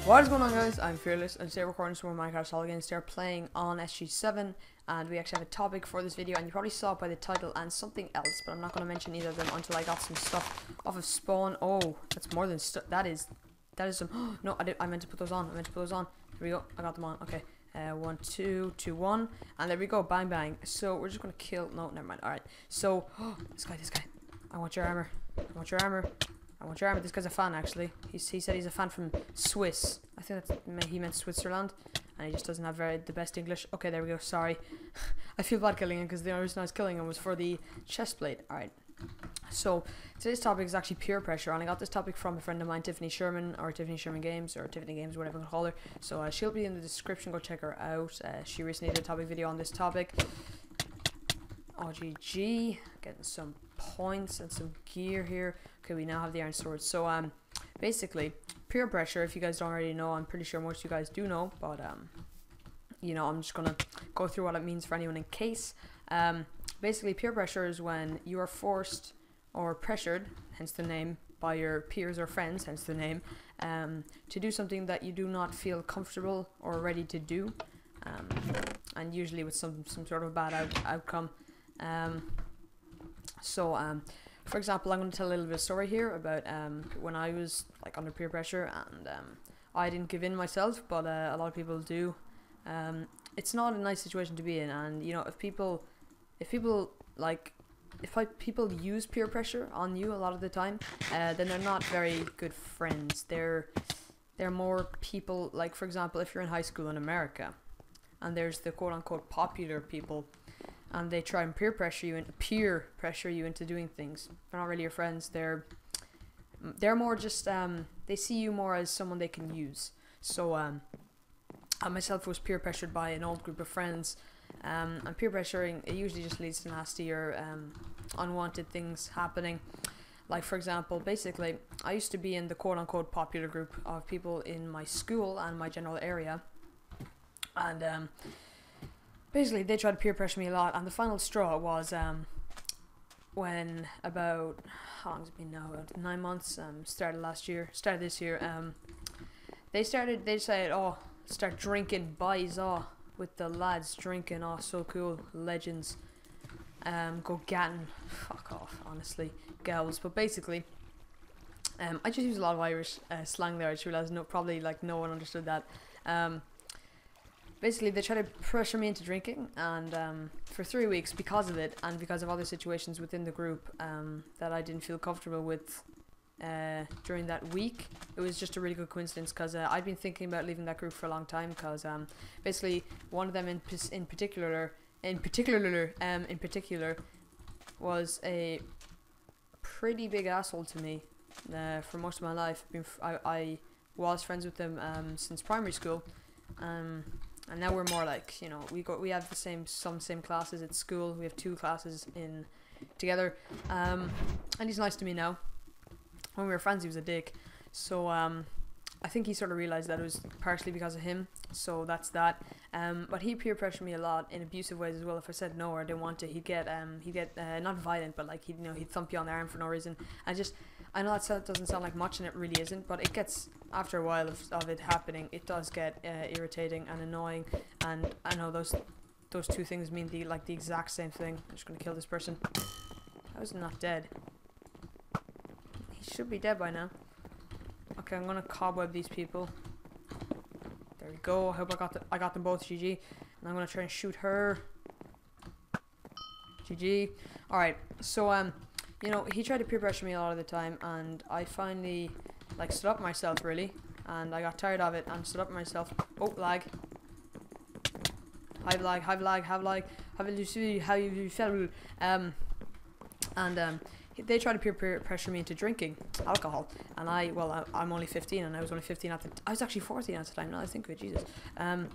What is going on, guys? I'm Fearless and today we're recording some more Minecraft Solo games. They're playing on SG7 and we actually have a topic for this video, and you probably saw it by the title and something else, but I'm not going to mention either of them until I got some stuff off of spawn. Oh, that's more than stuff. That is some no, I meant to put those on. Here we go. I got them on. Okay. 1 2 2 1 and there we go. Bang bang. So we're just going to kill. No, never mind. Alright. So this guy. I want your armor. This guy's a fan, actually. He said he's a fan from Swiss. I think he meant Switzerland, and he just doesn't have the best English. Okay, there we go. Sorry. I feel bad killing him because the only reason I was killing him was for the chest plate. Alright. So today's topic is actually peer pressure, and I got this topic from a friend of mine, Tiffany Sherman, or Tiffany Sherman Games, or Tiffany Games, whatever you call her. So she'll be in the description. Go check her out. She recently did a topic video on this topic. OGG, getting some points and some gear here. Okay, we now have the iron sword. So basically peer pressure, if you guys don't already know, I'm pretty sure most of you guys do know, but you know, I'm just gonna go through what it means for anyone in case. Basically peer pressure is when you are forced or pressured, hence the name, by your peers or friends, hence the name, to do something that you do not feel comfortable or ready to do, and usually with some sort of bad outcome. For example, I'm going to tell a little bit of story here about when I was like under peer pressure, and I didn't give in myself, but a lot of people do. It's not a nice situation to be in, and you know, if people use peer pressure on you a lot of the time, then they're not very good friends. They're more people, like for example, if you're in high school in America, and there's the quote-unquote popular people, and they try and peer pressure you into doing things. They're not really your friends. They're more just they see you more as someone they can use. So I myself was peer pressured by an old group of friends, and peer pressuring, it usually just leads to nasty or unwanted things happening. Like for example, basically I used to be in the quote-unquote popular group of people in my school and my general area, and basically they tried to peer pressure me a lot, and the final straw was when about, how long has it been now, about 9 months, started this year, they decided, oh, start drinking boys, oh, with the lads drinking, oh, so cool, legends, go gatting, fuck off, honestly, girls. But basically I just used a lot of Irish slang there. I just realized probably like no one understood that. Basically, they tried to pressure me into drinking, and for 3 weeks, because of it, and because of other situations within the group that I didn't feel comfortable with during that week, it was just a really good coincidence, because I'd been thinking about leaving that group for a long time, because basically one of them in particular was a pretty big asshole to me for most of my life. I was friends with them since primary school. And now we're more like, you know, we have some same classes at school. We have 2 classes in together, and he's nice to me now. When we were friends, he was a dick. So I think he sort of realized that it was partially because of him. So that's that. But he peer pressured me a lot in abusive ways as well. If I said no or I didn't want to, he'd get not violent, but like he'd thump you on the arm for no reason. I know that doesn't sound like much, and it really isn't, but it gets, after a while of it happening, it does get irritating and annoying. And I know those 2 things mean the exact same thing. I'm just gonna kill this person. How is he not dead? He should be dead by now. Okay, I'm gonna cobweb these people. There we go. I hope I got them both. GG. And I'm gonna try and shoot her. GG. Alright, so you know, he tried to peer pressure me a lot of the time, and I finally stood up myself, really, and I got tired of it and stood up myself. Oh, lag. Have lag. They tried to peer pressure me into drinking alcohol, and I'm only 15, and I was only 15 I was actually 14 at the time, now I think of it, Jesus. And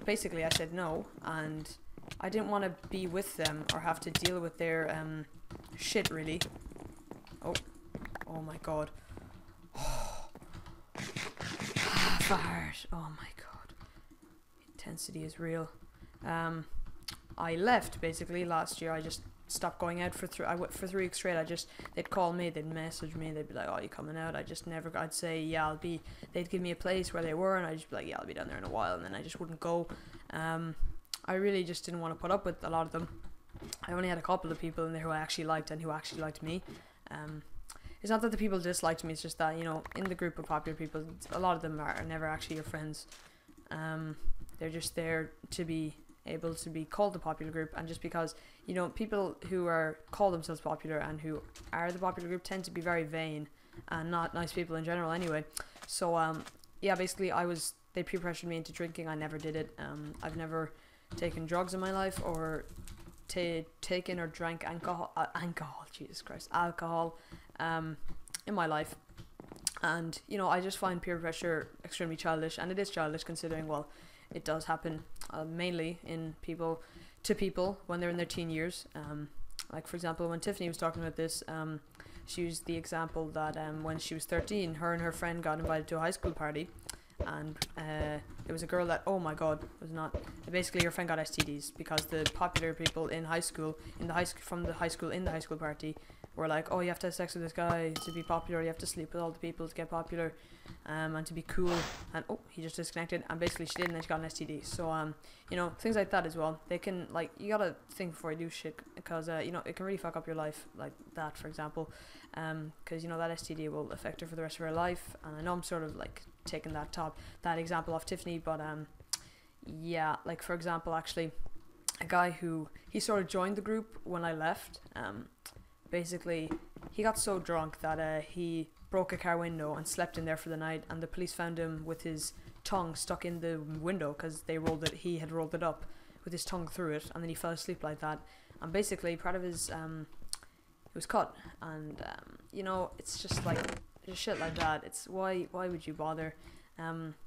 basically I said no, and I didn't want to be with them or have to deal with their shit, really. Oh my god. Fart. Oh my god. Intensity is real. I left basically last year. I just stopped going out for 3 weeks straight. They'd call me, they'd message me, they'd be like, "Oh, you coming out?" I'd say, "Yeah, I'll be." They'd give me a place where they were, and I'd just be like, "Yeah, I'll be down there in a while," and then I just wouldn't go. I really just didn't want to put up with a lot of them. I only had a couple of people in there who I actually liked and who actually liked me. It's not that the people disliked me, it's just that, you know, in the group of popular people, a lot of them are never actually your friends. They're just there to be able to be called the popular group, and just because, you know, people who are called themselves popular and who are the popular group tend to be very vain and not nice people in general anyway. So yeah, basically they peer pressured me into drinking. I never did it. I've never taken drugs in my life, or taken or drank alcohol, Jesus Christ, alcohol in my life. And, you know, I just find peer pressure extremely childish, and it is childish considering, well, it does happen mainly in people when they're in their teen years. Like, for example, when Tiffany was talking about this, she used the example that when she was 13, her and her friend got invited to a high school party, and there was a girl that, oh my god, was not, basically her friend got STDs because the popular people in the high school party were like, "Oh, you have to have sex with this guy to be popular, you have to sleep with all the people to get popular, and to be cool." And oh, he just disconnected, and basically she didn't, and she got an STD. So you know, things like that as well, they can, like, you gotta think before you do shit, because you know, it can really fuck up your life, like that, for example, because, you know, that STD will affect her for the rest of her life. And I know I'm sort of like taking that example off Tiffany, but yeah, like, for example, actually, a guy who, he sort of joined the group when I left. Basically, he got so drunk that he broke a car window and slept in there for the night, and the police found him with his tongue stuck in the window because he had rolled it up with his tongue through it, and then he fell asleep like that. And basically, part of his it was cut, and you know, it's just like, just shit like that. It's why would you bother?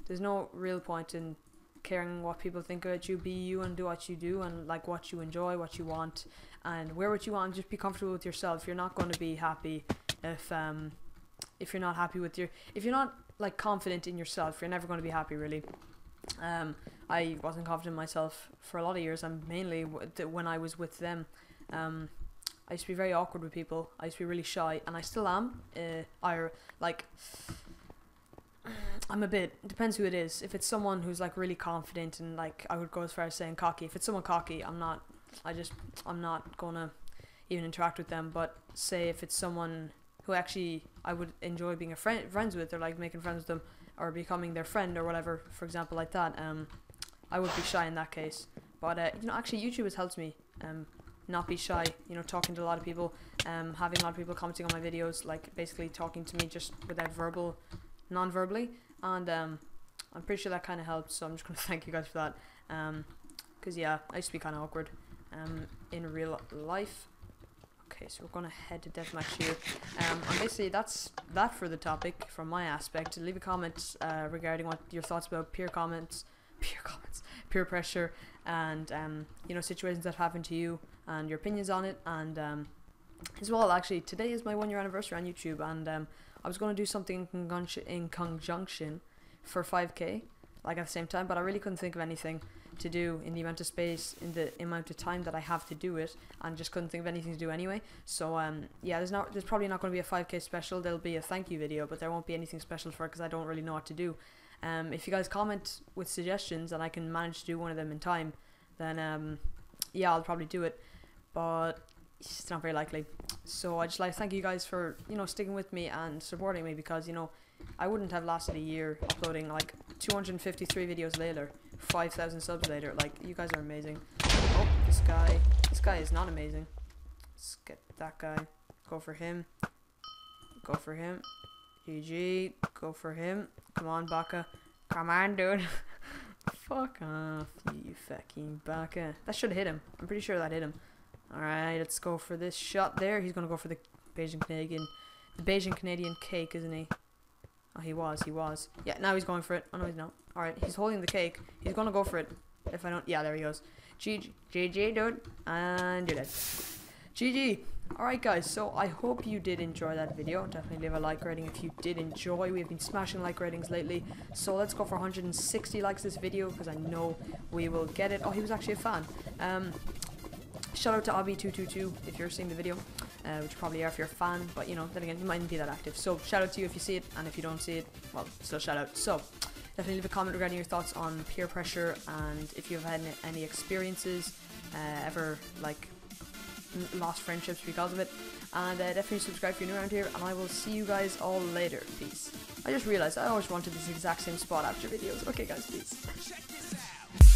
There's no real point in caring what people think about you. Be you and do what you do, and like what you enjoy, what you want, and wear what you want. Just be comfortable with yourself. You're not going to be happy if you're not happy with if you're not like confident in yourself, you're never going to be happy, really. I wasn't confident in myself for a lot of years, and mainly when I was with them. I used to be very awkward with people. I used to be really shy, and I still am. I'm a bit, it depends who it is. If it's someone who's like really confident, and like, I would go as far as saying cocky. If it's someone cocky, I'm not gonna even interact with them. But say if it's someone who actually I would enjoy being friends with, or like making friends with them, or becoming their friend or whatever, for example, like that, I would be shy in that case. But you know, actually YouTube has helped me not be shy, you know, talking to a lot of people, having a lot of people commenting on my videos, like basically talking to me just without non-verbally, and I'm pretty sure that kind of helped. So I'm just going to thank you guys for that, because yeah, I used to be kind of awkward in real life. Okay, so we're going to head to deathmatch here, and basically that's that for the topic from my aspect. Leave a comment regarding what your thoughts about peer pressure, and you know, situations that happen to you, and your opinions on it. And as well, actually, today is my 1-year anniversary on YouTube, and I was going to do something in conjunction for 5k, like at the same time, but I really couldn't think of anything to do in the amount of space, in the amount of time that I have to do it, and just couldn't think of anything to do anyway. So yeah, there's probably not going to be a 5k special. There'll be a thank you video, but there won't be anything special for it because I don't really know what to do. If you guys comment with suggestions and I can manage to do one of them in time, then yeah, I'll probably do it, but it's not very likely. So I just like to thank you guys for, you know, sticking with me and supporting me, because, you know, I wouldn't have lasted a year uploading like 253 videos later, 5,000 subs later. Like, you guys are amazing. Oh, this guy is not amazing. Let's get that guy. Go for him. Go for him. GG. Go for him. Come on, Baka. Come on, dude. Fuck off, you fucking Baka. That should hit him. I'm pretty sure that hit him. Alright, let's go for this shot there. He's gonna go for the Beijing Canadian cake, isn't he? Oh, he was. Yeah, now he's going for it. Oh, no, he's not. Alright, he's holding the cake. He's gonna go for it. If I don't... Yeah, there he goes. GG, dude. And you're dead. GG. Alright, guys, so I hope you did enjoy that video. Definitely leave a like rating if you did enjoy. We've been smashing like ratings lately. So let's go for 160 likes this video, because I know we will get it. Oh, he was actually a fan. Shout out to Obby222 if you're seeing the video, which you probably are if you're a fan, but you know, then again, you mightn't be that active. So shout out to you if you see it, and if you don't see it, well, still shout out. So definitely leave a comment regarding your thoughts on peer pressure, and if you've had any experiences, ever like lost friendships because of it. And definitely subscribe if you're new around here, and I will see you guys all later. Peace. I just realized I always wanted this exact same spot after videos. Okay guys, peace.